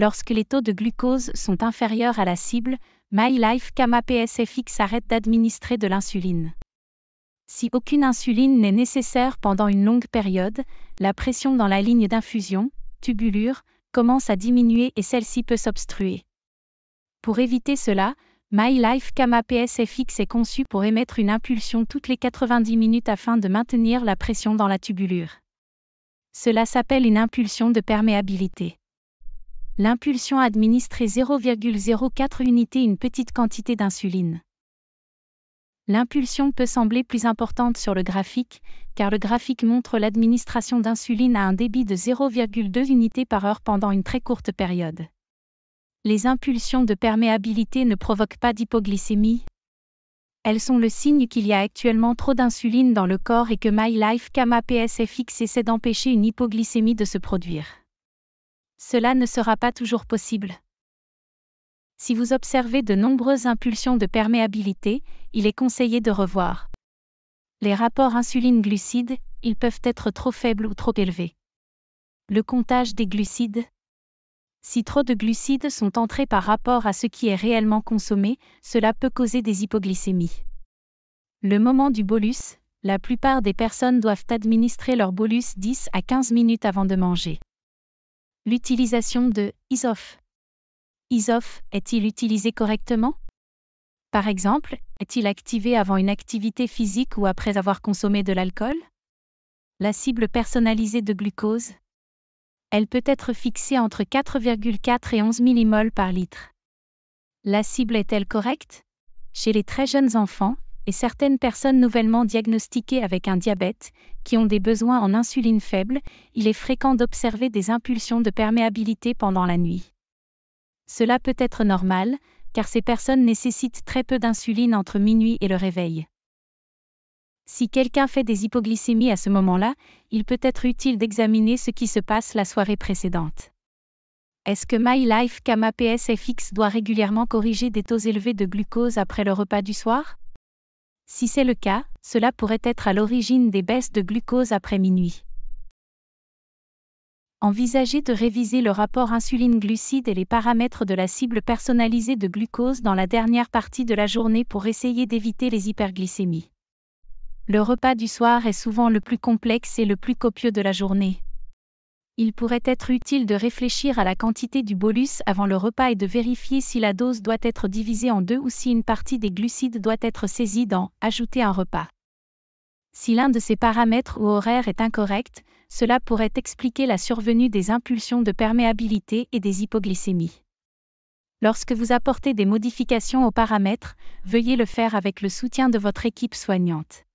Lorsque les taux de glucose sont inférieurs à la cible, MyLife Kama PSFX arrête d'administrer de l'insuline. Si aucune insuline n'est nécessaire pendant une longue période, la pression dans la ligne d'infusion, tubulure, commence à diminuer et celle-ci peut s'obstruer. Pour éviter cela, MyLife Kama PSFX est conçu pour émettre une impulsion toutes les 90 minutes afin de maintenir la pression dans la tubulure. Cela s'appelle une impulsion de perméabilité. L'impulsion administre 0,04 unités une petite quantité d'insuline. L'impulsion peut sembler plus importante sur le graphique, car le graphique montre l'administration d'insuline à un débit de 0,2 unités par heure pendant une très courte période. Les impulsions de perméabilité ne provoquent pas d'hypoglycémie. Elles sont le signe qu'il y a actuellement trop d'insuline dans le corps et que MyLife Kama PSFX essaie d'empêcher une hypoglycémie de se produire. Cela ne sera pas toujours possible. Si vous observez de nombreuses impulsions de perméabilité, il est conseillé de revoir les rapports insuline-glucides, ils peuvent être trop faibles ou trop élevés. Le comptage des glucides. Si trop de glucides sont entrés par rapport à ce qui est réellement consommé, cela peut causer des hypoglycémies. Le moment du bolus, la plupart des personnes doivent administrer leur bolus 10 à 15 minutes avant de manger. L'utilisation de ISOF. ISOF est-il utilisé correctement? Par exemple, est-il activé avant une activité physique ou après avoir consommé de l'alcool? La cible personnalisée de glucose. Elle peut être fixée entre 4,4 et 11 millimoles par litre. La cible est-elle correcte? Chez les très jeunes enfants, et certaines personnes nouvellement diagnostiquées avec un diabète, qui ont des besoins en insuline faible, il est fréquent d'observer des impulsions de perméabilité pendant la nuit. Cela peut être normal, car ces personnes nécessitent très peu d'insuline entre minuit et le réveil. Si quelqu'un fait des hypoglycémies à ce moment-là, il peut être utile d'examiner ce qui se passe la soirée précédente. Est-ce que MyLife Kama PSFX doit régulièrement corriger des taux élevés de glucose après le repas du soir? Si c'est le cas, cela pourrait être à l'origine des baisses de glucose après minuit. Envisagez de réviser le rapport insuline-glucide et les paramètres de la cible personnalisée de glucose dans la dernière partie de la journée pour essayer d'éviter les hyperglycémies. Le repas du soir est souvent le plus complexe et le plus copieux de la journée. Il pourrait être utile de réfléchir à la quantité du bolus avant le repas et de vérifier si la dose doit être divisée en deux ou si une partie des glucides doit être saisie dans « Ajouter un repas ». Si l'un de ces paramètres ou horaires est incorrect, cela pourrait expliquer la survenue des impulsions de perméabilité et des hypoglycémies. Lorsque vous apportez des modifications aux paramètres, veuillez le faire avec le soutien de votre équipe soignante.